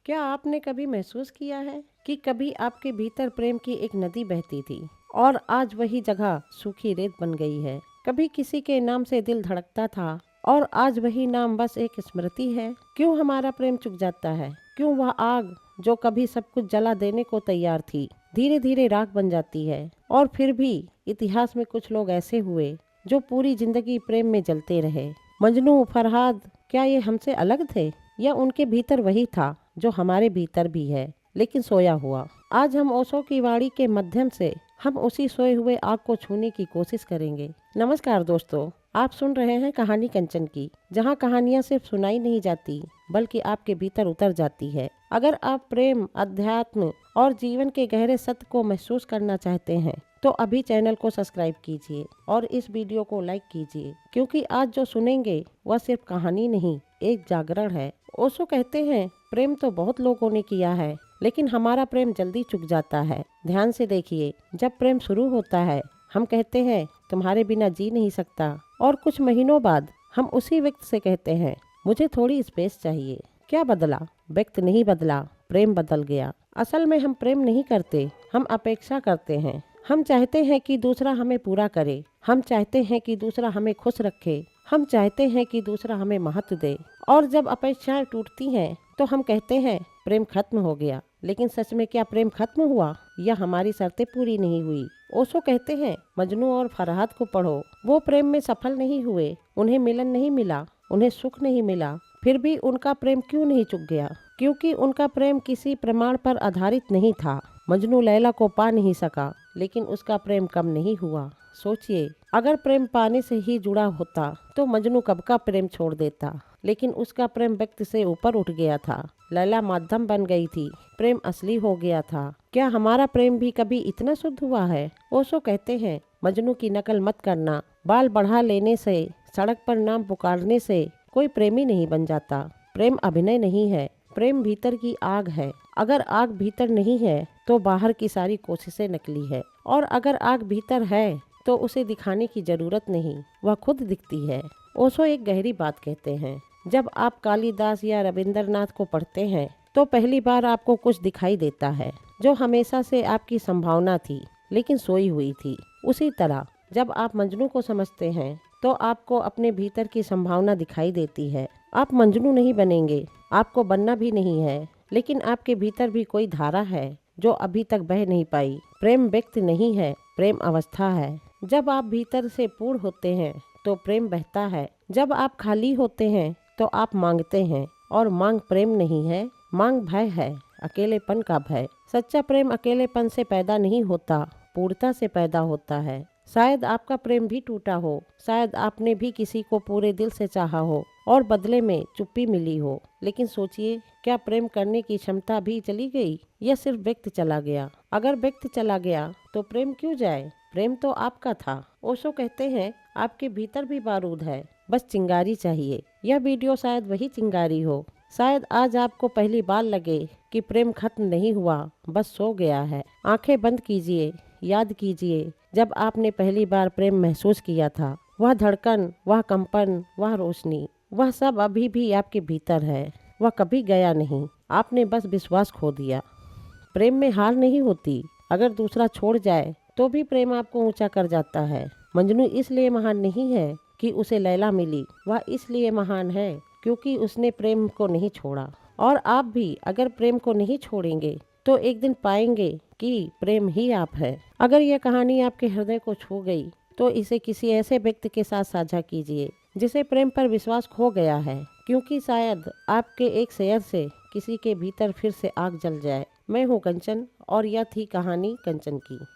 क्या आपने कभी महसूस किया है कि कभी आपके भीतर प्रेम की एक नदी बहती थी और आज वही जगह सूखी रेत बन गई है। कभी किसी के नाम से दिल धड़कता था और आज वही नाम बस एक स्मृति है। क्यों हमारा प्रेम चुक जाता है? क्यों वह आग जो कभी सब कुछ जला देने को तैयार थी धीरे धीरे राख बन जाती है? और फिर भी इतिहास में कुछ लोग ऐसे हुए जो पूरी जिंदगी प्रेम में जलते रहे। मजनू, फरहाद, क्या ये हमसे अलग थे या उनके भीतर वही था जो हमारे भीतर भी है लेकिन सोया हुआ? आज हम ओशो की वाणी के माध्यम से हम उसी सोए हुए आग को छूने की कोशिश करेंगे। नमस्कार दोस्तों, आप सुन रहे हैं कहानी कंचन की, जहां कहानियां सिर्फ सुनाई नहीं जाती बल्कि आपके भीतर उतर जाती है। अगर आप प्रेम, अध्यात्म और जीवन के गहरे सत्य को महसूस करना चाहते हैं तो अभी चैनल को सब्सक्राइब कीजिए और इस वीडियो को लाइक कीजिए, क्योंकि आज जो सुनेंगे वह सिर्फ कहानी नहीं, एक जागरण है। ओशो कहते हैं, प्रेम तो बहुत लोगों ने किया है लेकिन हमारा प्रेम जल्दी चुक जाता है। ध्यान से देखिए, जब प्रेम शुरू होता है हम कहते हैं तुम्हारे बिना जी नहीं सकता, और कुछ महीनों बाद हम उसी व्यक्ति से कहते हैं मुझे थोड़ी स्पेस चाहिए। क्या बदला? व्यक्ति नहीं बदला, प्रेम बदल गया। असल में हम प्रेम नहीं करते, हम अपेक्षा करते हैं। हम चाहते हैं कि दूसरा हमें पूरा करे, हम चाहते हैं कि दूसरा हमें खुश रखे, हम चाहते हैं कि दूसरा हमें महत्व दे। और जब अपेक्षाएं टूटती हैं तो हम कहते हैं प्रेम खत्म हो गया। लेकिन सच में क्या प्रेम खत्म हुआ या हमारी शर्तें पूरी नहीं हुई? ओशो कहते हैं, मजनू और फरहाद को पढ़ो। वो प्रेम में सफल नहीं हुए, उन्हें मिलन नहीं मिला, उन्हें सुख नहीं मिला, फिर भी उनका प्रेम क्यों नहीं चुक गया? क्योंकि उनका प्रेम किसी प्रमाण पर आधारित नहीं था। मजनू लैला को पा नहीं सका लेकिन उसका प्रेम कम नहीं हुआ। सोचिए, अगर प्रेम पाने से ही जुड़ा होता तो मजनू कब का प्रेम छोड़ देता, लेकिन उसका प्रेम व्यक्ति से ऊपर उठ गया था। लैला माध्यम बन गई थी, प्रेम असली हो गया था। क्या हमारा प्रेम भी कभी इतना शुद्ध हुआ है? ओशो कहते हैं, मजनू की नकल मत करना। बाल बढ़ा लेने से, सड़क पर नाम पुकारने से कोई प्रेमी नहीं बन जाता। प्रेम अभिनय नहीं है, प्रेम भीतर की आग है। अगर आग भीतर नहीं है तो बाहर की सारी कोशिशें नकली है, और अगर आग भीतर है तो उसे दिखाने की जरूरत नहीं, वह खुद दिखती है। ओशो एक गहरी बात कहते हैं, जब आप कालिदास या रविंद्रनाथ को पढ़ते हैं तो पहली बार आपको कुछ दिखाई देता है जो हमेशा से आपकी संभावना थी लेकिन सोई हुई थी। उसी तरह जब आप मजनू को समझते हैं तो आपको अपने भीतर की संभावना दिखाई देती है। आप मजनू नहीं बनेंगे, आपको बनना भी नहीं है, लेकिन आपके भीतर भी कोई धारा है जो अभी तक बह नहीं पाई। प्रेम व्यक्ति नहीं है, प्रेम अवस्था है। जब आप भीतर से पूर्ण होते हैं तो प्रेम बहता है। जब आप खाली होते हैं तो आप मांगते हैं, और मांग प्रेम नहीं है, मांग भय है, अकेलेपन का भय। सच्चा प्रेम अकेलेपन से पैदा नहीं होता, पूर्णता से पैदा होता है। शायद आपका प्रेम भी टूटा हो, शायद आपने भी किसी को पूरे दिल से चाहा हो और बदले में चुप्पी मिली हो। लेकिन सोचिए, क्या प्रेम करने की क्षमता भी चली गई या सिर्फ व्यक्ति चला गया? अगर व्यक्ति चला गया तो प्रेम क्यों जाए? प्रेम तो आपका था। ओशो कहते हैं, आपके भीतर भी बारूद है, बस चिंगारी चाहिए। यह वीडियो शायद वही चिंगारी हो। शायद आज आपको पहली बार लगे कि प्रेम खत्म नहीं हुआ, बस सो गया है। आंखें बंद कीजिए, याद कीजिए जब आपने पहली बार प्रेम महसूस किया था। वह धड़कन, वह कंपन, वह रोशनी, वह सब अभी भी आपके भीतर है। वह कभी गया नहीं, आपने बस विश्वास खो दिया। प्रेम में हार नहीं होती, अगर दूसरा छोड़ जाए तो भी प्रेम आपको ऊंचा कर जाता है। मजनू इसलिए महान नहीं है कि उसे लैला मिली, वह इसलिए महान है क्योंकि उसने प्रेम को नहीं छोड़ा। और आप भी अगर प्रेम को नहीं छोड़ेंगे तो एक दिन पाएंगे कि प्रेम ही आप है। अगर यह कहानी आपके हृदय को छू गई तो इसे किसी ऐसे व्यक्ति के साथ साझा कीजिए जिसे प्रेम पर विश्वास खो गया है, क्योंकि शायद आपके एक शेयर से किसी के भीतर फिर से आग जल जाए। मैं हूँ कंचन और यह थी कहानी कंचन की।